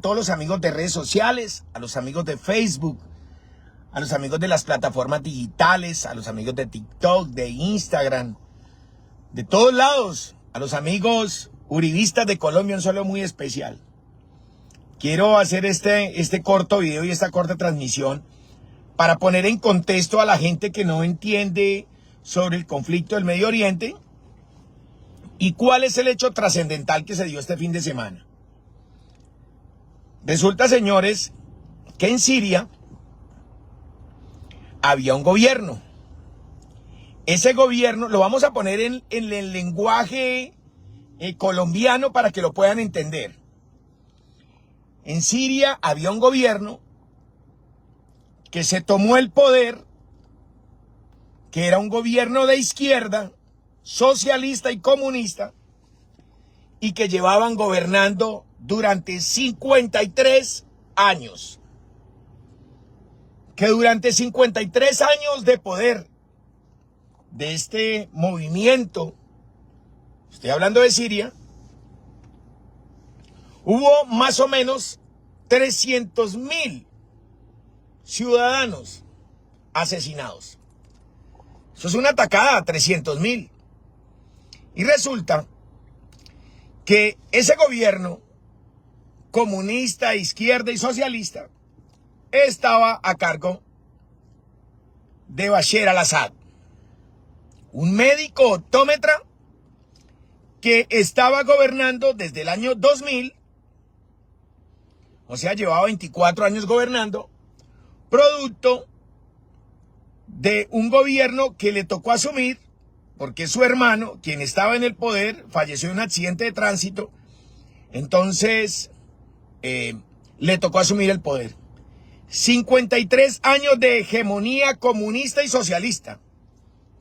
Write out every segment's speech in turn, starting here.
todos los amigos de redes sociales, a los amigos de Facebook, a los amigos de las plataformas digitales, a los amigos de TikTok, de Instagram, de todos lados, a los amigos uribistas de Colombia, un saludo muy especial. Quiero hacer este corto video y esta corta transmisión para poner en contexto a la gente que no entiende sobre el conflicto del Medio Oriente y cuál es el hecho trascendental que se dio este fin de semana. Resulta, señores, que en Siria había un gobierno. Ese gobierno, lo vamos a poner en el lenguaje colombiano para que lo puedan entender. En Siria había un gobierno que se tomó el poder, que era un gobierno de izquierda, socialista y comunista, y que llevaban gobernando durante 53 años. Que durante 53 años de poder de este movimiento, estoy hablando de Siria, hubo más o menos 300.000 ciudadanos asesinados. Eso es una atacada a 300.000. Y resulta que ese gobierno comunista, izquierda y socialista estaba a cargo de Bashar al-Assad, un médico optómetra que estaba gobernando desde el año 2000, o sea, llevaba 24 años gobernando, producto de un gobierno que le tocó asumir, porque su hermano, quien estaba en el poder, falleció en un accidente de tránsito, entonces le tocó asumir el poder. 53 años de hegemonía comunista y socialista.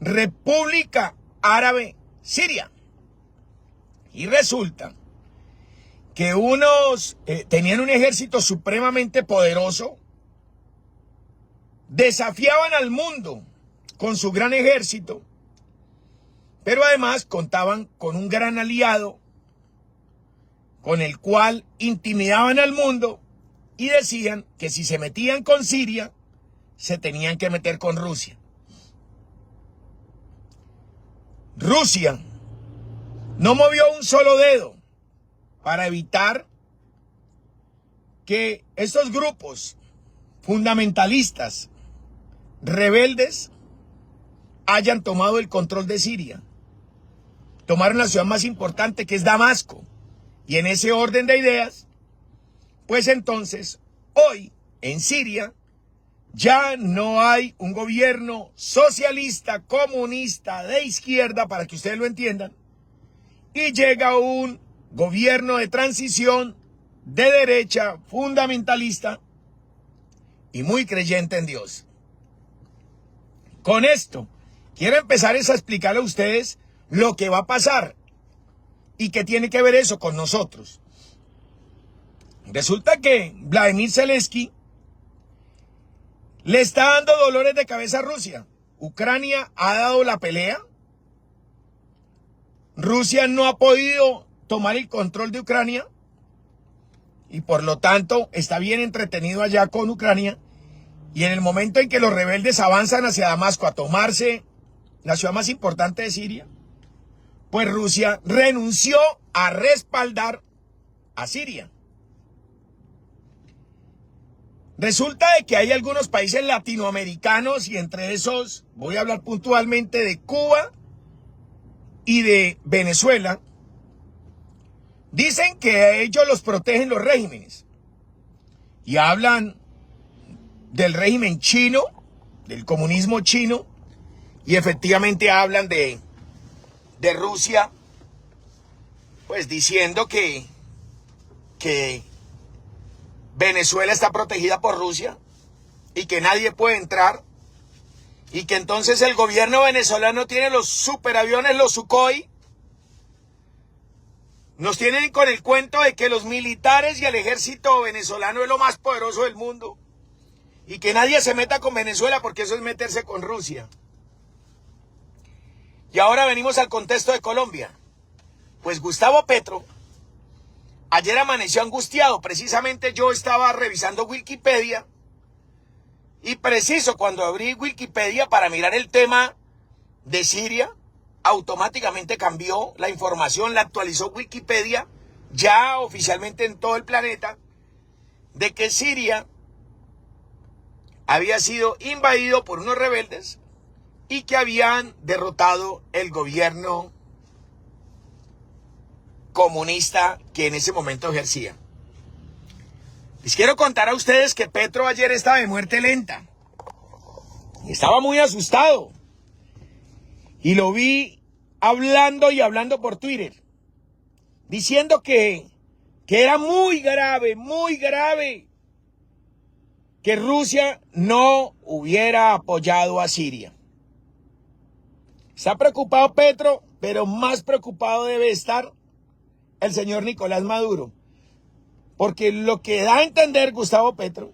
República Árabe Siria. Y resulta que unos tenían un ejército supremamente poderoso, desafiaban al mundo con su gran ejército, pero además contaban con un gran aliado con el cual intimidaban al mundo y decían que si se metían con Siria, se tenían que meter con Rusia. Rusia no movió un solo dedo para evitar que estos grupos fundamentalistas, rebeldes, hayan tomado el control de Siria. Tomaron la ciudad más importante, que es Damasco. Y en ese orden de ideas, pues entonces, hoy en Siria ya no hay un gobierno socialista, comunista, de izquierda, para que ustedes lo entiendan, y llega un gobierno de transición de derecha, fundamentalista y muy creyente en Dios. Con esto, quiero empezar a explicarle a ustedes lo que va a pasar y qué tiene que ver eso con nosotros. Resulta que Vladimir Zelensky le está dando dolores de cabeza a Rusia. Ucrania ha dado la pelea. Rusia no ha podido tomar el control de Ucrania y por lo tanto está bien entretenido allá con Ucrania. Y en el momento en que los rebeldes avanzan hacia Damasco a tomarse la ciudad más importante de Siria, pues Rusia renunció a respaldar a Siria. Resulta de que hay algunos países latinoamericanos y entre esos voy a hablar puntualmente de Cuba y de Venezuela. Dicen que a ellos los protegen los regímenes y hablan del régimen chino, del comunismo chino, y efectivamente hablan de Rusia, pues diciendo que Venezuela está protegida por Rusia y que nadie puede entrar y que entonces el gobierno venezolano tiene los superaviones, los Sukhoi. Nos tienen con el cuento de que los militares y el ejército venezolano es lo más poderoso del mundo y que nadie se meta con Venezuela porque eso es meterse con Rusia. Y ahora venimos al contexto de Colombia. Pues Gustavo Petro ayer amaneció angustiado. Precisamente yo estaba revisando Wikipedia y preciso cuando abrí Wikipedia para mirar el tema de Siria, automáticamente cambió la información, la actualizó Wikipedia, ya oficialmente en todo el planeta, de que Siria había sido invadido por unos rebeldes y que habían derrotado el gobierno comunista que en ese momento ejercía. Les quiero contar a ustedes que Petro ayer estaba de muerte lenta. Y estaba muy asustado. Y lo vi hablando por Twitter. Diciendo que era muy grave que Rusia no hubiera apoyado a Siria. Está preocupado Petro, pero más preocupado debe estar el señor Nicolás Maduro. Porque lo que da a entender Gustavo Petro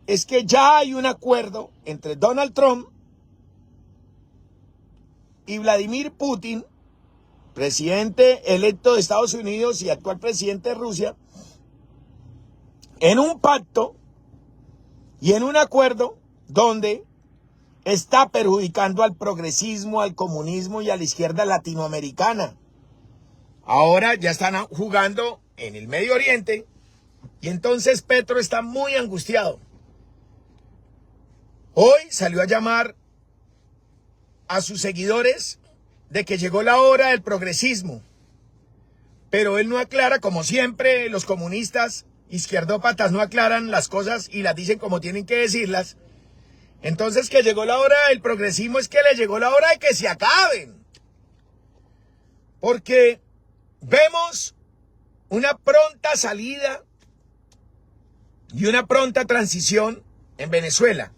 es que ya hay un acuerdo entre Donald Trump y Vladimir Putin, presidente electo de Estados Unidos y actual presidente de Rusia, en un pacto y en un acuerdo donde está perjudicando al progresismo, al comunismo y a la izquierda latinoamericana. Ahora ya están jugando en el Medio Oriente y entonces Petro está muy angustiado. Hoy salió a llamar a sus seguidores de que llegó la hora del progresismo. Pero él no aclara, como siempre, los comunistas izquierdópatas no aclaran las cosas y las dicen como tienen que decirlas. Entonces que llegó la hora del progresismo es que le llegó la hora de que se acaben. Porque vemos una pronta salida y una pronta transición en Venezuela.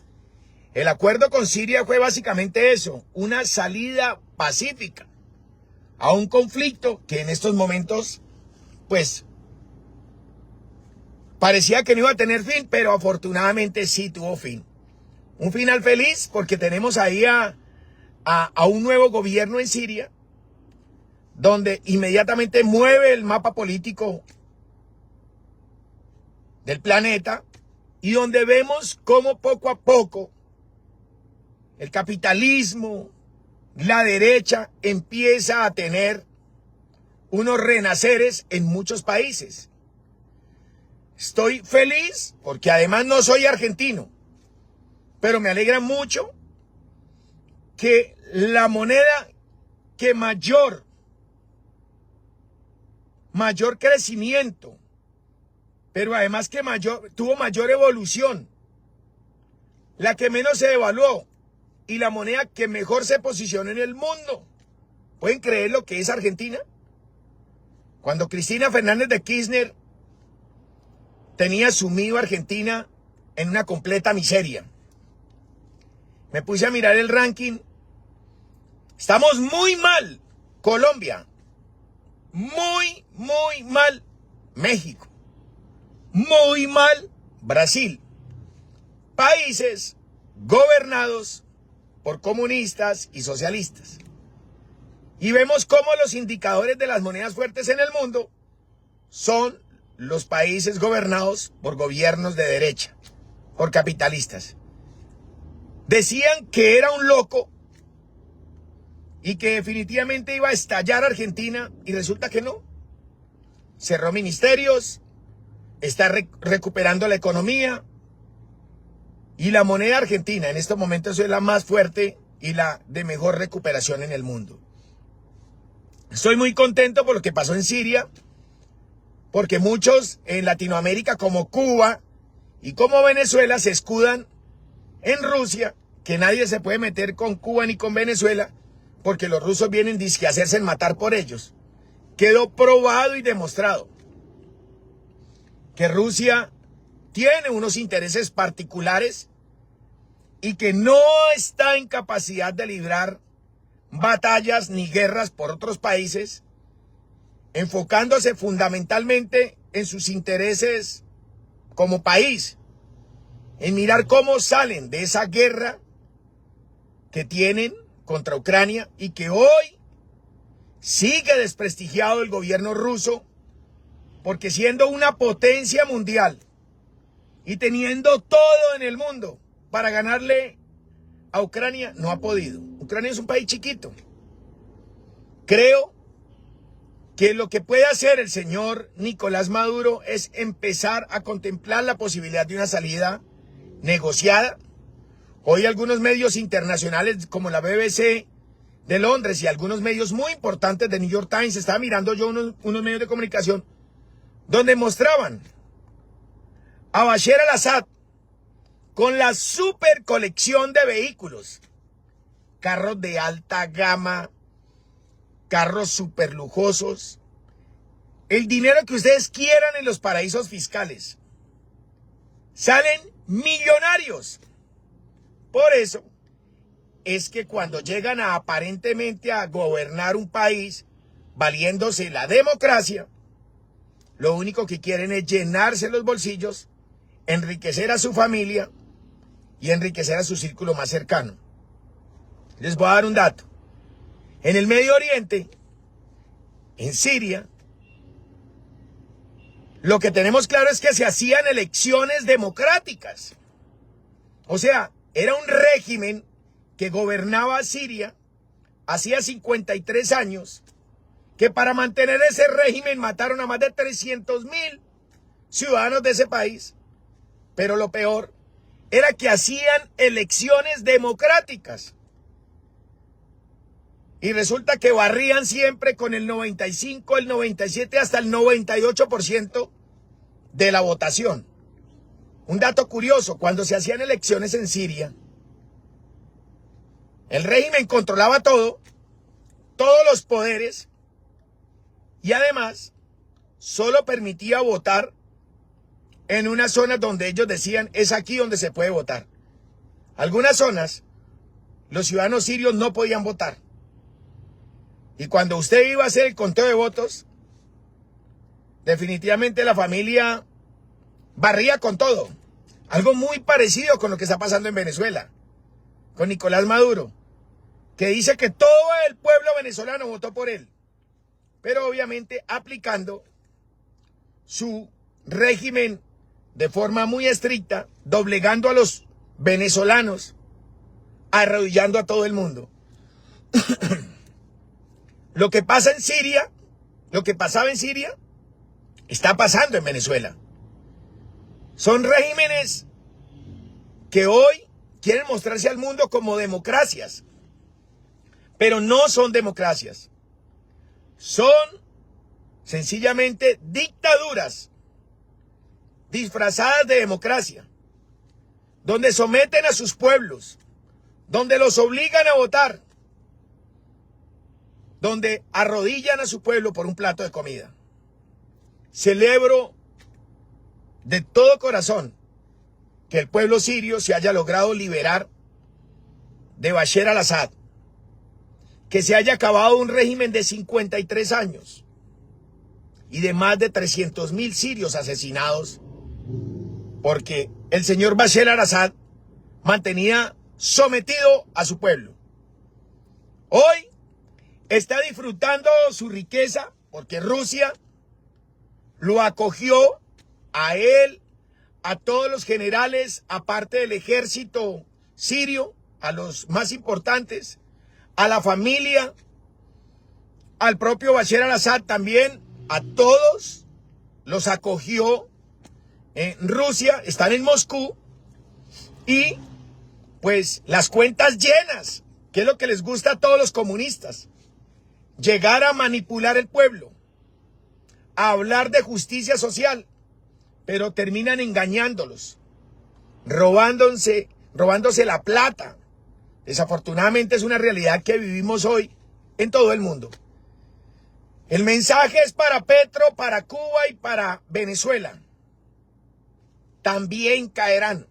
El acuerdo con Siria fue básicamente eso, una salida pacífica a un conflicto que en estos momentos, pues, parecía que no iba a tener fin, pero afortunadamente sí tuvo fin. Un final feliz porque tenemos ahí a un nuevo gobierno en Siria, donde inmediatamente mueve el mapa político del planeta y donde vemos cómo poco a poco el capitalismo, la derecha empieza a tener unos renaceres en muchos países. Estoy feliz porque además no soy argentino, pero me alegra mucho que la moneda que mayor crecimiento, pero además que tuvo mayor evolución, la que menos se devaluó y la moneda que mejor se posicionó en el mundo. ¿Pueden creer lo que es Argentina? Cuando Cristina Fernández de Kirchner tenía sumido a Argentina en una completa miseria. Me puse a mirar el ranking. Estamos muy mal. Colombia. Muy mal. México. Muy mal. Brasil. Países gobernados por comunistas y socialistas. Y vemos cómo los indicadores de las monedas fuertes en el mundo son los países gobernados por gobiernos de derecha, por capitalistas. Decían que era un loco y que definitivamente iba a estallar Argentina y resulta que no. Cerró ministerios, está recuperando la economía. Y la moneda argentina en estos momentos es la más fuerte y la de mejor recuperación en el mundo. Estoy muy contento por lo que pasó en Siria, porque muchos en Latinoamérica como Cuba y como Venezuela se escudan en Rusia, que nadie se puede meter con Cuba ni con Venezuela, porque los rusos vienen a hacerse matar por ellos. Quedó probado y demostrado que Rusia tiene unos intereses particulares y que no está en capacidad de librar batallas ni guerras por otros países, enfocándose fundamentalmente en sus intereses como país, en mirar cómo salen de esa guerra que tienen contra Ucrania y que hoy sigue desprestigiado el gobierno ruso porque siendo una potencia mundial y teniendo todo en el mundo para ganarle a Ucrania, no ha podido. Ucrania es un país chiquito. Creo que lo que puede hacer el señor Nicolás Maduro es empezar a contemplar la posibilidad de una salida negociada. Hoy algunos medios internacionales como la BBC de Londres y algunos medios muy importantes de New York Times, estaba mirando yo unos medios de comunicación donde mostraban a Bashar al-Assad con la super colección de vehículos, carros de alta gama, carros super lujosos, el dinero que ustedes quieran en los paraísos fiscales. Salen millonarios. Por eso es que cuando llegan a aparentemente a gobernar un país valiéndose la democracia, lo único que quieren es llenarse los bolsillos, enriquecer a su familia y enriquecer a su círculo más cercano. Les voy a dar un dato. En el Medio Oriente, en Siria, lo que tenemos claro es que se hacían elecciones democráticas. O sea, era un régimen que gobernaba Siria hacía 53 años, que para mantener ese régimen mataron a más de 300.000 ciudadanos de ese país. Pero lo peor era que hacían elecciones democráticas. Y resulta que barrían siempre con el 95, el 97, hasta el 98% de la votación. Un dato curioso, cuando se hacían elecciones en Siria, el régimen controlaba todo, todos los poderes, y además solo permitía votar en unas zonas donde ellos decían es aquí donde se puede votar. Algunas zonas los ciudadanos sirios no podían votar. Y cuando usted iba a hacer el conteo de votos, definitivamente la familia barría con todo. Algo muy parecido con lo que está pasando en Venezuela, con Nicolás Maduro, que dice que todo el pueblo venezolano votó por él, pero obviamente aplicando su régimen de forma muy estricta, doblegando a los venezolanos, arrodillando a todo el mundo. Lo que pasa en Siria, lo que pasaba en Siria, está pasando en Venezuela. Son regímenes que hoy quieren mostrarse al mundo como democracias, pero no son democracias. Son sencillamente dictaduras disfrazadas de democracia, donde someten a sus pueblos, donde los obligan a votar, donde arrodillan a su pueblo por un plato de comida. Celebro de todo corazón que el pueblo sirio se haya logrado liberar de Bashar al-Assad, que se haya acabado un régimen de 53 años y de más de 300.000 sirios asesinados, porque el señor Bashar al-Assad mantenía sometido a su pueblo. Hoy está disfrutando su riqueza porque Rusia lo acogió a él, a todos los generales, aparte del ejército sirio, a los más importantes, a la familia, al propio Bashar al-Assad también, a todos los acogió en Rusia, están en Moscú y pues las cuentas llenas, que es lo que les gusta a todos los comunistas. Llegar a manipular el pueblo, a hablar de justicia social, pero terminan engañándolos, robándose la plata. Desafortunadamente es una realidad que vivimos hoy en todo el mundo. El mensaje es para Petro, para Cuba y para Venezuela. También caerán.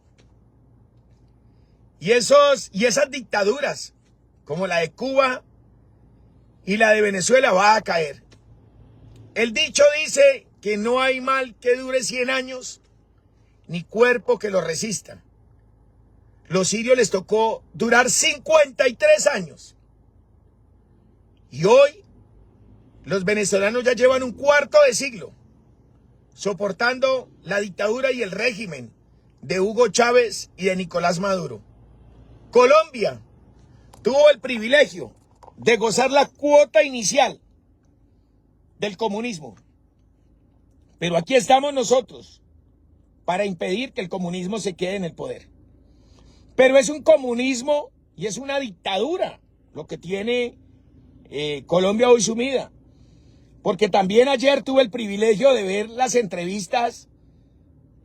Y esas dictaduras, como la de Cuba y la de Venezuela, va a caer. El dicho dice que no hay mal que dure 100 años, ni cuerpo que lo resista. Los sirios les tocó durar 53 años. Y hoy los venezolanos ya llevan un cuarto de siglo soportando la dictadura y el régimen de Hugo Chávez y de Nicolás Maduro. Colombia tuvo el privilegio de gozar la cuota inicial del comunismo. Pero aquí estamos nosotros para impedir que el comunismo se quede en el poder. Pero es un comunismo y es una dictadura lo que tiene Colombia hoy sumida. Porque también ayer tuve el privilegio de ver las entrevistas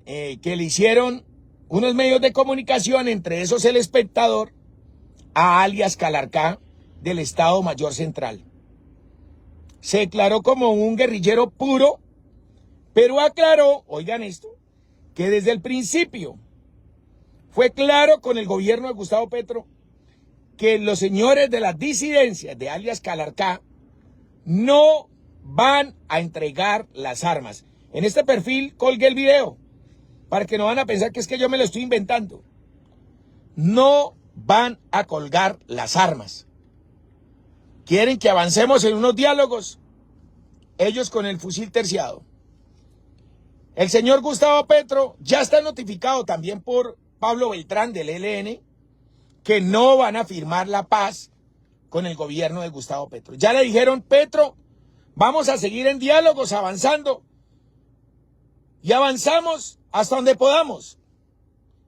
que le hicieron unos medios de comunicación, entre esos El Espectador, a alias Calarcá del Estado Mayor Central. Se declaró como un guerrillero puro, pero aclaró, oigan esto, que desde el principio fue claro con el gobierno de Gustavo Petro que los señores de las disidencias de alias Calarcá no van a entregar las armas. En este perfil colgué el video para que no van a pensar que es que yo me lo estoy inventando. No van a colgar las armas. Quieren que avancemos en unos diálogos, ellos con el fusil terciado. El señor Gustavo Petro ya está notificado también por Pablo Beltrán del ELN que no van a firmar la paz con el gobierno de Gustavo Petro. Ya le dijeron: Petro, vamos a seguir en diálogos, avanzando. Y avanzamos hasta donde podamos.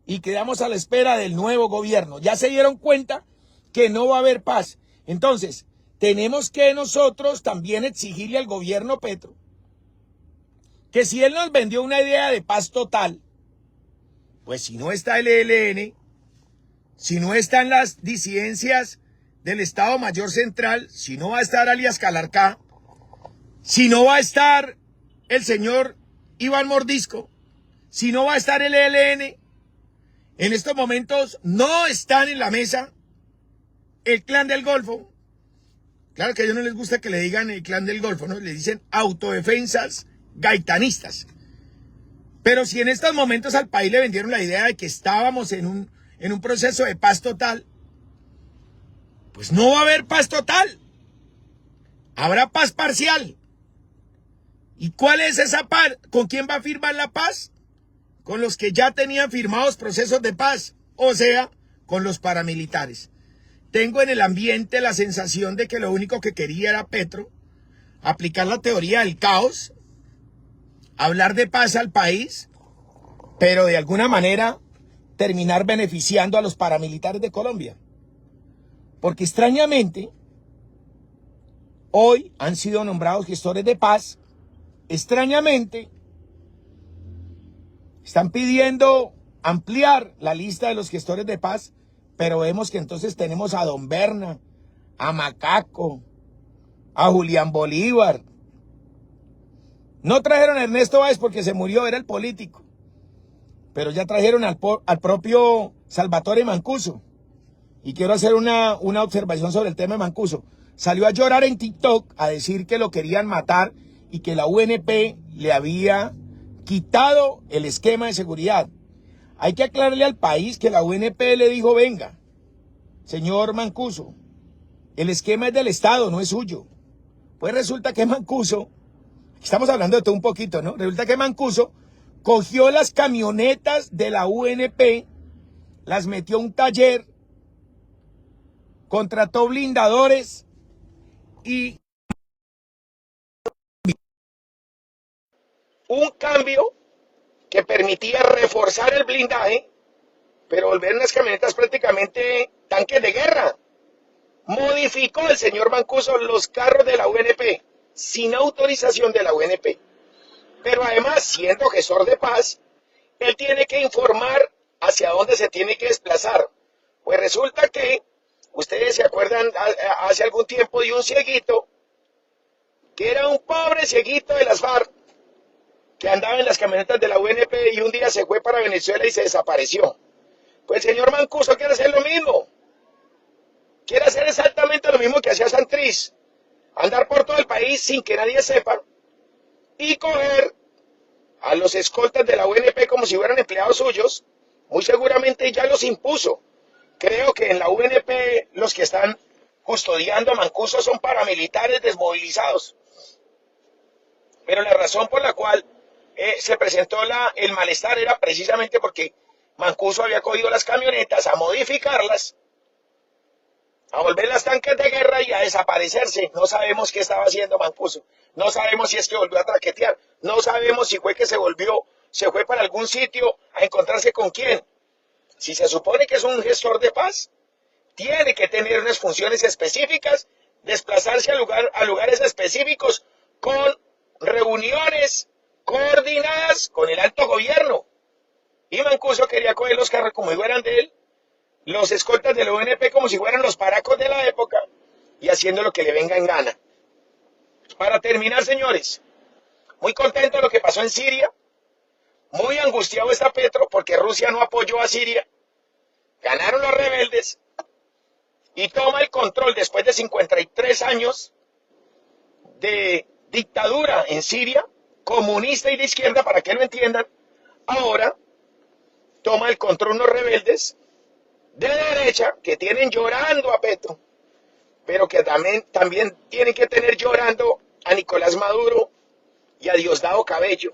Y quedamos a la espera del nuevo gobierno. Ya se dieron cuenta que no va a haber paz. Entonces, tenemos que nosotros también exigirle al gobierno Petro que si él nos vendió una idea de paz total, pues si no está el ELN, si no están las disidencias del Estado Mayor Central, si no va a estar alias Calarcá, si no va a estar el señor Iván Mordisco, si no va a estar el ELN, en estos momentos no están en la mesa el Clan del Golfo. Claro que a ellos no les gusta que le digan el Clan del Golfo, ¿no? Le dicen autodefensas gaitanistas. Pero si en estos momentos al país le vendieron la idea de que estábamos en un proceso de paz total, pues no va a haber paz total. Habrá paz parcial. ¿Y cuál es esa paz? ¿Con quién va a firmar la paz? Con los que ya tenían firmados procesos de paz, o sea, con los paramilitares. Tengo en el ambiente la sensación de que lo único que quería era Petro aplicar la teoría del caos, hablar de paz al país, pero de alguna manera terminar beneficiando a los paramilitares de Colombia. Porque extrañamente, hoy han sido nombrados gestores de paz. Extrañamente, están pidiendo ampliar la lista de los gestores de paz, pero vemos que entonces tenemos a Don Berna, a Macaco, a Julián Bolívar. No trajeron a Ernesto Báez porque se murió, era el político. Pero ya trajeron al propio Salvatore Mancuso. Y quiero hacer una observación sobre el tema de Mancuso. Salió a llorar en TikTok a decir que lo querían matar y que la UNP le había quitado el esquema de seguridad. Hay que aclararle al país que la UNP le dijo: venga, señor Mancuso, el esquema es del Estado, no es suyo. Pues resulta que Mancuso, estamos hablando de todo un poquito, ¿no? Resulta que Mancuso cogió las camionetas de la UNP, las metió a un taller, contrató blindadores y un cambio que permitía reforzar el blindaje, pero volver las camionetas prácticamente tanques de guerra. Modificó el señor Mancuso los carros de la UNP sin autorización de la UNP. Pero además, siendo gestor de paz, él tiene que informar hacia dónde se tiene que desplazar. Pues resulta que, ustedes se acuerdan, hace algún tiempo de un cieguito, que era un pobre cieguito de las FARC, que andaba en las camionetas de la UNP y un día se fue para Venezuela y se desapareció. Pues el señor Mancuso quiere hacer lo mismo. Quiere hacer exactamente lo mismo que hacía Santrich. Andar por todo el país sin que nadie sepa y coger a los escoltas de la UNP como si fueran empleados suyos. Muy seguramente ya los impuso. Creo que en la UNP los que están custodiando a Mancuso son paramilitares desmovilizados. Pero la razón por la cual se presentó el malestar, era precisamente porque Mancuso había cogido las camionetas a modificarlas, a volverlas tanques de guerra y a desaparecerse. No sabemos qué estaba haciendo Mancuso. No sabemos si es que volvió a traquetear. No sabemos si fue que se fue para algún sitio a encontrarse con quién. Si se supone que es un gestor de paz, tiene que tener unas funciones específicas, desplazarse a lugares específicos con reuniones coordinadas con el alto gobierno. Y Mancuso quería coger los carros como si fueran de él, los escoltas del ONP como si fueran los paracos de la época, y haciendo lo que le venga en gana. Para terminar, señores, muy contento de lo que pasó en Siria, muy angustiado está Petro porque Rusia no apoyó a Siria, ganaron los rebeldes y toma el control después de 53 años de dictadura en Siria, comunista y de izquierda, para que lo entiendan. Ahora toma el control unos rebeldes de derecha que tienen llorando a Petro, pero que también tienen que tener llorando a Nicolás Maduro y a Diosdado Cabello,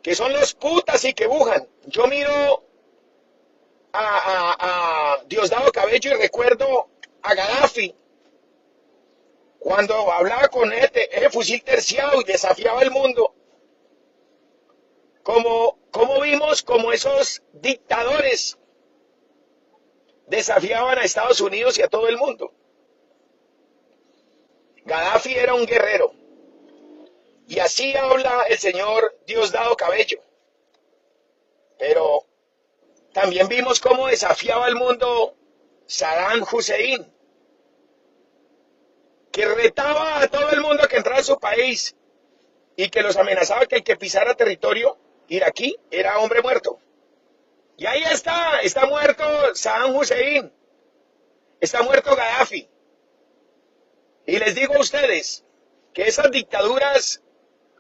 que son los putas y que bujan. Yo miro a Diosdado Cabello y recuerdo a Gaddafi, cuando hablaba con ese fusil terciado y desafiaba el mundo. Como vimos como esos dictadores desafiaban a Estados Unidos y a todo el mundo. Gaddafi era un guerrero. Y así habla el señor Diosdado Cabello. Pero también vimos cómo desafiaba al mundo Saddam Hussein, que retaba a todo el mundo que entrara a su país y que los amenazaba que el que pisara territorio iraquí era hombre muerto. Y ahí está muerto Saddam Hussein, está muerto Gaddafi. Y les digo a ustedes que esas dictaduras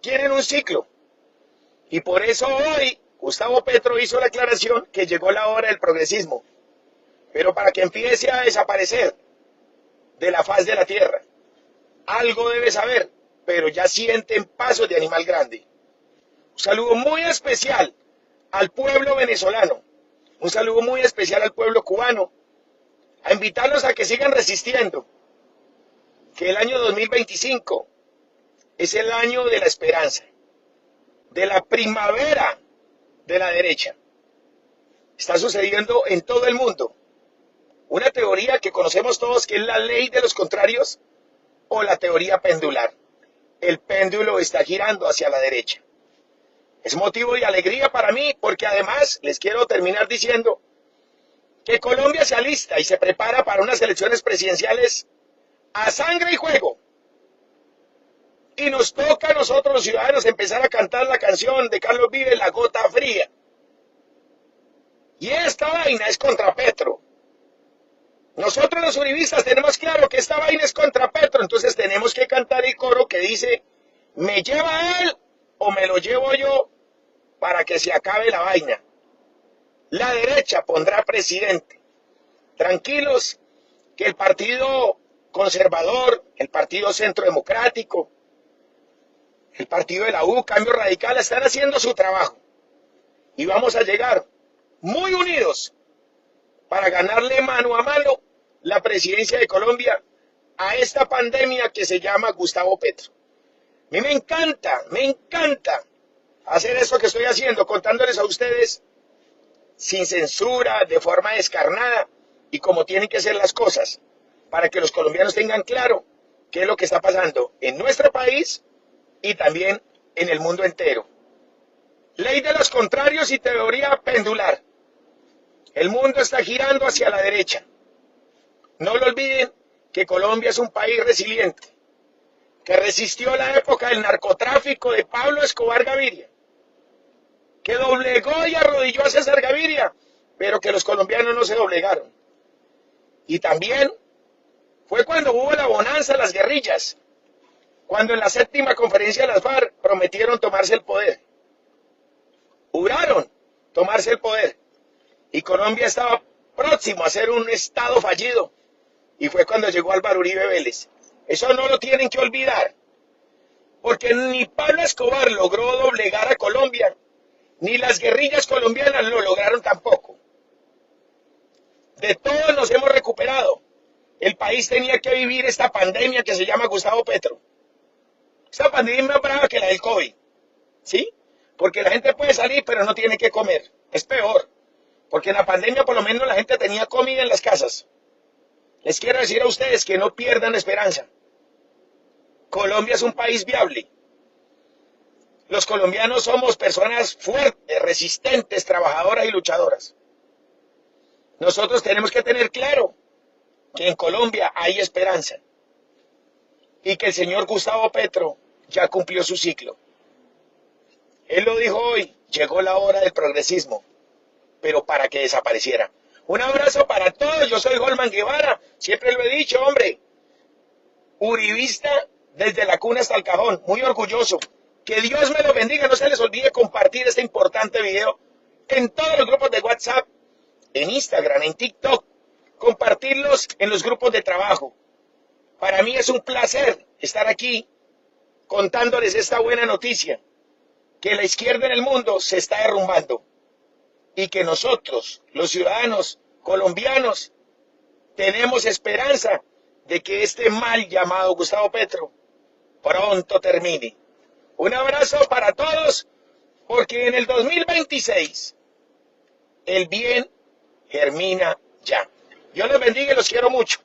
tienen un ciclo. Y por eso hoy Gustavo Petro hizo la aclaración que llegó la hora del progresismo, pero para que empiece a desaparecer de la faz de la tierra. Algo debe saber, pero ya sienten pasos de animal grande. Un saludo muy especial al pueblo venezolano, un saludo muy especial al pueblo cubano, a invitarlos a que sigan resistiendo, que el año 2025 es el año de la esperanza, de la primavera de la derecha. Está sucediendo en todo el mundo una teoría que conocemos todos, que es la ley de los contrarios o la teoría pendular. El péndulo está girando hacia la derecha. Es motivo de alegría para mí, porque además les quiero terminar diciendo que Colombia se alista y se prepara para unas elecciones presidenciales a sangre y juego. Y nos toca a nosotros los ciudadanos empezar a cantar la canción de Carlos Vives, La Gota Fría. Y esta vaina es contra Petro. Nosotros los uribistas tenemos claro que esta vaina es contra Petro, entonces tenemos que cantar el coro que dice, ¿me lleva él o me lo llevo yo para que se acabe la vaina? La derecha pondrá presidente. Tranquilos, que el partido conservador, el partido centro democrático, el partido de la U, Cambio Radical, están haciendo su trabajo. Y vamos a llegar muy unidos para ganarle mano a mano la presidencia de Colombia a esta pandemia que se llama Gustavo Petro. A mí me encanta hacer eso que estoy haciendo, contándoles a ustedes sin censura, de forma descarnada y como tienen que ser las cosas, para que los colombianos tengan claro qué es lo que está pasando en nuestro país y también en el mundo entero. Ley de los contrarios y teoría pendular. El mundo está girando hacia la derecha. No lo olviden que Colombia es un país resiliente, que resistió la época del narcotráfico de Pablo Escobar Gaviria, que doblegó y arrodilló a César Gaviria, pero que los colombianos no se doblegaron. Y también fue cuando hubo la bonanza de las guerrillas, cuando en la 7ª conferencia de las FARC prometieron tomarse el poder. Juraron tomarse el poder. Y Colombia estaba próximo a ser un estado fallido. Y fue cuando llegó Álvaro Uribe Vélez. Eso no lo tienen que olvidar. Porque ni Pablo Escobar logró doblegar a Colombia, ni las guerrillas colombianas lo lograron tampoco. De todos nos hemos recuperado. El país tenía que vivir esta pandemia que se llama Gustavo Petro. Esta pandemia es más brava que la del COVID, ¿sí? Porque la gente puede salir, pero no tiene que comer. Es peor. Porque en la pandemia por lo menos la gente tenía comida en las casas. Les quiero decir a ustedes que no pierdan esperanza. Colombia es un país viable. Los colombianos somos personas fuertes, resistentes, trabajadoras y luchadoras. Nosotros tenemos que tener claro que en Colombia hay esperanza y que el señor Gustavo Petro ya cumplió su ciclo. Él lo dijo hoy, llegó la hora del progresismo, pero para que desapareciera. Un abrazo para todos, yo soy Holman Guevara, siempre lo he dicho, hombre, uribista desde la cuna hasta el cajón, muy orgulloso. Que Dios me lo bendiga, no se les olvide compartir este importante video en todos los grupos de WhatsApp, en Instagram, en TikTok, compartirlos en los grupos de trabajo. Para mí es un placer estar aquí contándoles esta buena noticia, que la izquierda en el mundo se está derrumbando y que nosotros, los ciudadanos colombianos, tenemos esperanza de que este mal llamado Gustavo Petro pronto termine. Un abrazo para todos, porque en el 2026 el bien germina ya. Dios los bendiga y los quiero mucho.